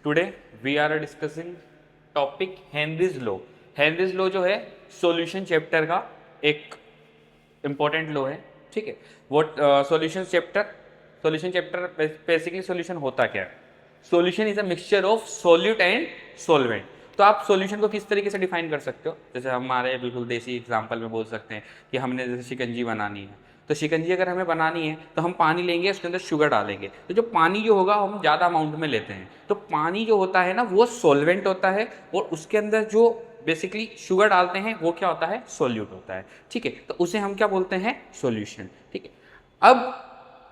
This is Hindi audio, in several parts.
Today we are discussing topic Henry's law. Henry's law जो है सॉल्यूशन चैप्टर का एक इम्पॉर्टेंट लॉ है। ठीक है, वो सॉल्यूशन चैप्टर बेसिकली सॉल्यूशन होता क्या है? Solution is a mixture of solute and solvent. तो आप सॉल्यूशन को किस तरीके से डिफाइन कर सकते हो? जैसे हमारे बिल्कुल देसी एग्जांपल में बोल सकते हैं कि हमने जैसे शिकंजी बनानी है, तो शिकंजी अगर हमें बनानी है तो हम पानी लेंगे, उसके अंदर शुगर डालेंगे। तो जो पानी जो होगा हम ज़्यादा अमाउंट में लेते हैं, तो पानी जो होता है ना वो सॉल्वेंट होता है, और उसके अंदर जो बेसिकली शुगर डालते हैं वो क्या होता है? सॉल्यूट होता है। ठीक है, तो उसे हम क्या बोलते हैं? सॉल्यूशन। ठीक है, अब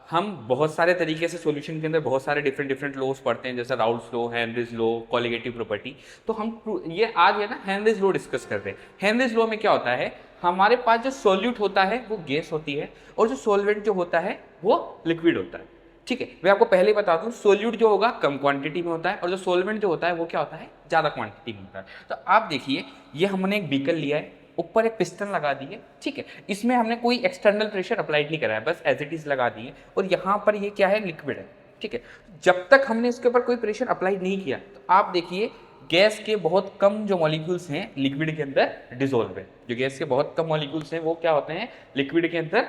हम बहुत सारे तरीके से सॉल्यूशन के अंदर बहुत सारे डिफरेंट डिफरेंट लॉज पढ़ते हैं, जैसे Raoult's law, Henry's law, colligative property. तो हम ये आज है ना हेनरीज लॉ डिस्कस करते हैं। हेनरीज लॉ में क्या होता है, हमारे पास जो सॉल्यूट होता है वो गैस होती है, और जो सॉल्वेंट जो होता है वो लिक्विड होता है। ठीक है, मैं आपको पहले ही बता दूं, सोल्यूट जो होगा कम क्वांटिटी में होता है, और जो सॉल्वेंट जो होता है वो क्या होता है? ज़्यादा क्वांटिटी में होता है। तो आप देखिए, ये हमने एक बीकर लिया है, ऊपर एक पिस्टन लगा दी है। ठीक है, इसमें हमने कोई एक्सटर्नल प्रेशर अप्लाइड नहीं करा है, बस एज इट इज लगा दी है, और यहाँ पर ये क्या है? लिक्विड है। ठीक है, जब तक हमने इसके ऊपर कोई प्रेशर अप्लाई नहीं किया, तो आप देखिए गैस के बहुत कम जो मॉलिक्यूल्स हैं लिक्विड के अंदर डिसोल्व है। जो गैस के बहुत कम मॉलिक्यूल्स हैं वो क्या होते हैं? लिक्विड के अंदर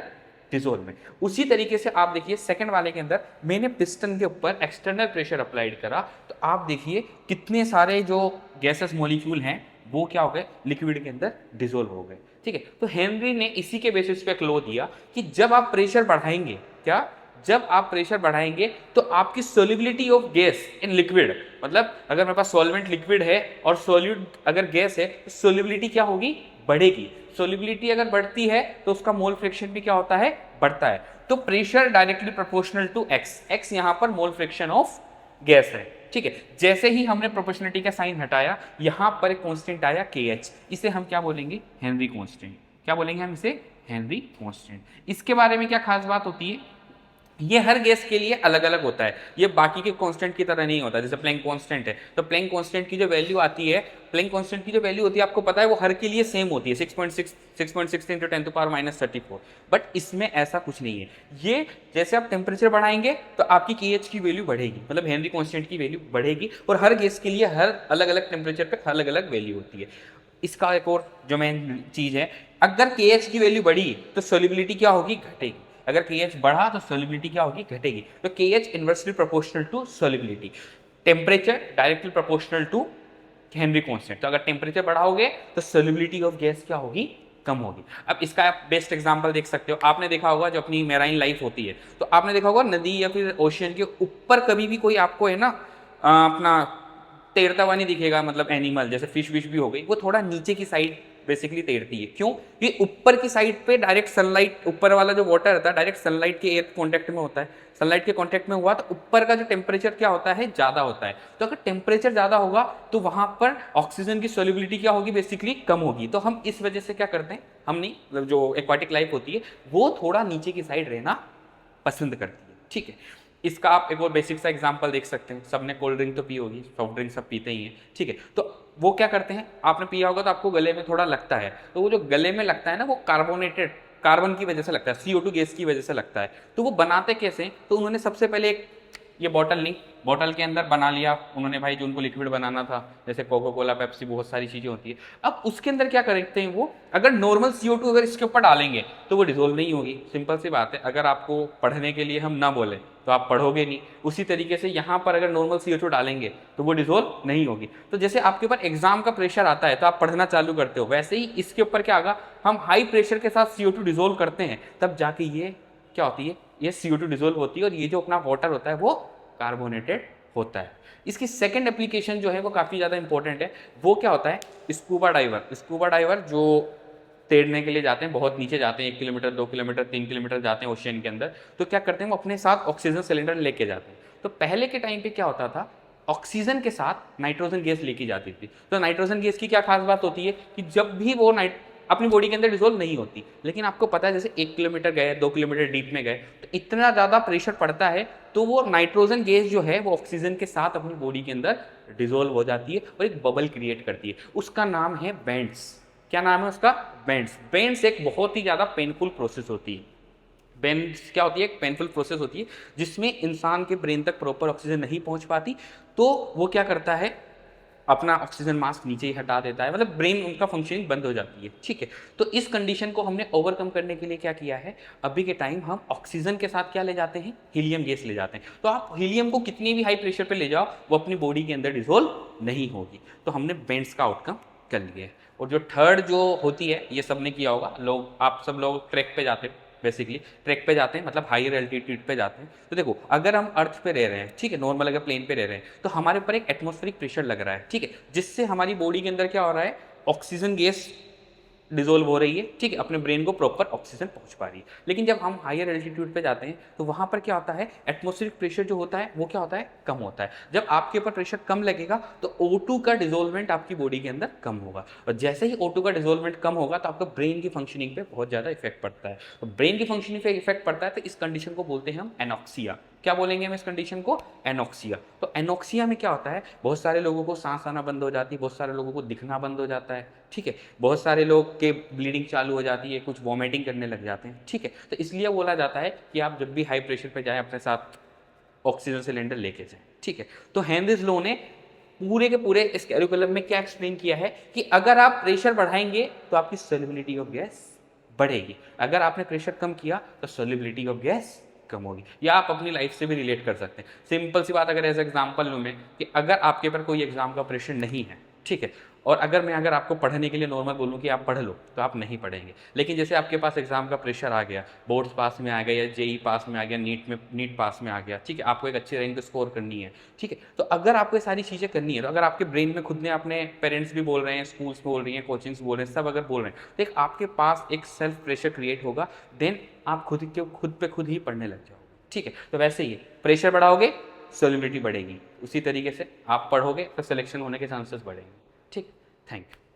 डिसोल्व में। उसी तरीके से आप देखिए सेकंड वाले के अंदर मैंने पिस्टन के ऊपर एक्सटर्नल प्रेशर अप्लाइड करा, तो आप देखिए कितने सारे जो गैसेस मॉलिक्यूल हैं वो क्या हो गए? लिक्विड के अंदर डिसोल्व हो गए। ठीक है, तो हेनरी ने इसी के बेसिस पे एक लॉ दिया कि जब आप प्रेशर बढ़ाएंगे, क्या जब आप प्रेशर बढ़ाएंगे तो आपकी solubility of gas in liquid, मतलब अगर मेरे पास सॉल्वेंट लिक्विड है और सॉल्यूट अगर गैस है, तो सोल्युबिलिटी क्या होगी? बढ़ेगी। सोल्युबिलिटी अगर बढ़ती है तो उसका मोल फ्रिक्शन भी क्या होता है? बढ़ता है। तो pressure directly proportional to X, X यहां पर मोल फ्रिक्शन ऑफ गैस है। ठीक है, जैसे ही हमने प्रोपोर्शनलिटी का साइन हटाया, यहां पर एक कांस्टेंट आया के एच, इसे हम क्या बोलेंगे? Henry constant. क्या बोलेंगे हम इसे? Henry constant. इसके बारे में क्या खास बात होती है, ये हर गैस के लिए अलग अलग होता है, ये बाकी के कांस्टेंट की तरह नहीं होता। जैसे प्लैंक कांस्टेंट है, तो प्लैंक कांस्टेंट की जो वैल्यू आती है, प्लैंक कांस्टेंट की जो वैल्यू होती है आपको पता है वो हर के लिए सेम होती है, 6.6 into 10 to power -34। बट इसमें ऐसा कुछ नहीं है। ये जैसे आप टेम्परेचर बढ़ाएंगे तो आपकी KH की वैल्यू बढ़ेगी, मतलब हेनरी कांस्टेंट की वैल्यू बढ़ेगी, और हर गैस के लिए हर अलग अलग टेम्परेचर पे अलग अलग वैल्यू होती है। इसका एक और जो मेन चीज है, अगर KH की वैल्यू बढ़ी तो सोल्युबिलिटी क्या होगी? घटेगी। अगर KH बढ़ा तो सोल्युबिलिटी क्या होगी? घटेगी। तो KH inversely proportional to solubility, temperature directly proportional to Henry constant. तो अगर टेम्परेचर बढ़ाओगे तो सोल्युबिलिटी ऑफ गैस क्या होगी? कम होगी। अब इसका आप बेस्ट एग्जांपल देख सकते हो, आपने देखा होगा जो अपनी मैराइन लाइफ होती है, तो आपने देखा होगा नदी या फिर ओशियन के ऊपर कभी भी कोई आपको है ना अपना तैरता हुआ नहीं दिखेगा, मतलब एनिमल जैसे फिश विश भी हो गई, वो थोड़ा नीचे की साइड बेसिकली तैरती है। क्यों? ये ऊपर की साइड पे डायरेक्ट सनलाइट, ऊपर वाला जो वाटर रहता है डायरेक्ट सनलाइट के एयर कांटेक्ट में होता है, सनलाइट के कांटेक्ट में हुआ तो ऊपर का जो टेम्परेचर क्या होता है? ज़्यादा होता है। तो अगर टेम्परेचर ज़्यादा होगा तो वहाँ पर ऑक्सीजन की सोल्युबिलिटी क्या होगी? बेसिकली कम होगी। तो हम इस वजह से क्या करते हैं, हम नहीं, मतलब जो एक्वाटिक लाइफ होती है वो थोड़ा नीचे की साइड रहना पसंद करती है। ठीक है, इसका आप एक और बेसिक सा एग्जांपल देख सकते हैं। सबने कोल्ड ड्रिंक तो पी होगी, सॉफ्ट ड्रिंक सब पीते ही हैं। ठीक है, तो वो क्या करते हैं, आपने पिया होगा तो आपको गले में थोड़ा लगता है, तो वो जो गले में लगता है ना वो कार्बोनेटेड कार्बन की वजह से लगता है, CO2 गैस की वजह से लगता है। तो वो बनाते कैसे? तो उन्होंने सबसे पहले एक ये बॉटल ली, बॉटल के अंदर बना लिया उन्होंने भाई जो उनको लिक्विड बनाना था, जैसे कोको कोला, पेप्सी, बहुत सारी चीज़ें होती है। अब उसके अंदर क्या करते हैं वो, अगर नॉर्मल CO2 अगर इसके ऊपर डालेंगे तो वो डिजोल्व नहीं होगी। सिंपल सी बात है, अगर आपको पढ़ने के लिए हम ना बोले तो आप पढ़ोगे नहीं। उसी तरीके से यहाँ पर अगर नॉर्मल CO2 डालेंगे तो वो डिजोल्व नहीं होगी। तो जैसे आपके ऊपर एग्जाम का प्रेशर आता है तो आप पढ़ना चालू करते हो, वैसे ही इसके ऊपर क्या होगा, हम हाई प्रेशर के साथ CO2 डिजोल्व करते हैं, तब जाके ये क्या होती है, ये CO2 डिजोल्व होती है, और ये जो अपना वाटर होता है वो कार्बोनेटेड होता है। इसकी सेकंड एप्लीकेशन जो है वो काफ़ी ज़्यादा इंपॉर्टेंट है। वो क्या होता है? Scuba diver. स्कूबा डाइवर जो तैरने के लिए जाते हैं, बहुत नीचे जाते हैं, 1 किलोमीटर, 2 किलोमीटर, 3 किलोमीटर जाते हैं ओशियन के अंदर, तो क्या करते हैं वो अपने साथ ऑक्सीजन सिलेंडर लेके जाते हैं। तो पहले के टाइम पे क्या होता था, ऑक्सीजन के साथ नाइट्रोजन गैस लेके जाती थी। तो नाइट्रोजन गैस की क्या खास बात होती है कि जब भी वो अपनी बॉडी के अंदर डिसोल्व नहीं होती, लेकिन आपको पता है जैसे 1 किलोमीटर गए, 2 किलोमीटर डीप में गए तो इतना ज़्यादा प्रेशर पड़ता है, तो वो नाइट्रोजन गैस जो है वो ऑक्सीजन के साथ अपनी बॉडी के अंदर डिसोल्व हो जाती है और एक बबल क्रिएट करती है। उसका नाम है बेंड्स। क्या नाम है उसका? बेंड्स। बेंड्स एक बहुत ही ज़्यादा पेनफुल प्रोसेस होती है। बेन्स क्या होती है, एक पेनफुल प्रोसेस होती है जिसमें इंसान के ब्रेन तक प्रॉपर ऑक्सीजन नहीं पहुंच पाती, तो वो क्या करता है, अपना ऑक्सीजन मास्क नीचे ही हटा देता है, मतलब ब्रेन उनका फंक्शनिंग बंद हो जाती है, ठीक है। तो इस कंडीशन को हमने ओवरकम करने के लिए क्या किया है, अभी के टाइम हम ऑक्सीजन के साथ क्या ले जाते हैं, हीलियम गैस ले जाते हैं। तो आप हीलियम को कितनी भी हाई प्रेशर पे ले जाओ, वो अपनी बॉडी के अंदर डिसोल्व नहीं होगी। तो हमने बेंड्स का आउटकम कर लिया है। और जो थर्ड जो होती है, ये सबने किया होगा, लोग आप सब लोग ट्रैक पे जाते हो, बेसिकली ट्रैक पे जाते हैं, मतलब हायर एल्टीट्यूड पे जाते हैं। तो देखो, अगर हम अर्थ पे रह रहे हैं, ठीक है, नॉर्मल अगर प्लेन पे रह रहे हैं, तो हमारे ऊपर एक एटमॉस्फेरिक प्रेशर लग रहा है, ठीक है, जिससे हमारी बॉडी के अंदर क्या हो रहा है, ऑक्सीजन गैस डिजोल्व हो रही है, ठीक है, अपने ब्रेन को प्रॉपर ऑक्सीजन पहुंच पा रही है। लेकिन जब हम हायर एल्टीट्यूड पे जाते हैं, तो वहां पर क्या होता है, एटमॉस्फेरिक प्रेशर जो होता है वो क्या होता है, कम होता है। जब आपके ऊपर प्रेशर कम लगेगा तो O2 का डिजोल्वमेंट आपकी बॉडी के अंदर कम होगा, और जैसे ही O2 का डिजोल्वमेंट कम होगा तो आपका ब्रेन की फंक्शनिंग पे बहुत ज़्यादा इफेक्ट पड़ता है। तो ब्रेन की फंक्शनिंग पे इफेक्ट पड़ता है, तो इस कंडीशन को बोलते हैं हम एनॉक्सिया। क्या बोलेंगे हम इस कंडीशन को, एनॉक्सिया। तो एनॉक्सिया में क्या होता है, बहुत सारे लोगों को सांस आना बंद हो जाती है, बहुत सारे लोगों को दिखना बंद हो जाता है, ठीक है, बहुत सारे लोग के ब्लीडिंग चालू हो जाती है, कुछ वॉमिटिंग करने लग जाते हैं, ठीक है। तो इसलिए बोला जाता है कि आप जब भी हाई प्रेशर पे जाएं, अपने साथ ऑक्सीजन सिलेंडर लेके जाएं, ठीक है। तो हेनरीज लॉ ने पूरे के पूरे इस कैरिकुलम में क्या एक्सप्लेन किया है कि अगर आप प्रेशर बढ़ाएंगे तो आपकी सॉल्युबिलिटी ऑफ गैस बढ़ेगी, अगर आपने प्रेशर कम किया तो सॉल्युबिलिटी ऑफ गैस कम होगी। या आप अपनी लाइफ से भी रिलेट कर सकते हैं। सिंपल सी बात, अगर एज एग्जाम्पल लूँ मैं कि अगर आपके ऊपर कोई एग्जाम का प्रेशर नहीं है, ठीक है, और अगर आपको पढ़ने के लिए नॉर्मल बोलूँ कि आप पढ़ लो, तो आप नहीं पढ़ेंगे। लेकिन जैसे आपके पास एग्जाम का प्रेशर आ गया, बोर्ड्स पास में आ गया, या जेई पास में आ गया, नीट पास में आ गया, ठीक है, आपको एक अच्छी रैंक स्कोर करनी है, ठीक है, तो अगर आपको ये सारी चीज़ें करनी है, तो अगर आपके ब्रेन में खुद ने, अपने पेरेंट्स भी बोल रहे हैं, स्कूल्स बोल रही हैं, कोचिंग्स बोल रहे हैं, सब अगर बोल रहे हैं, तो एक आपके पास एक सेल्फ प्रेशर क्रिएट होगा, देन आप खुद पे खुद ही पढ़ने लग जाओगे, ठीक है। तो वैसे ही प्रेशर बढ़ाओगे, सॉल्युबिलिटी बढ़ेगी, उसी तरीके से आप पढ़ोगे तो सिलेक्शन होने के चांसेस बढ़ेंगे, ठीक। Thank you.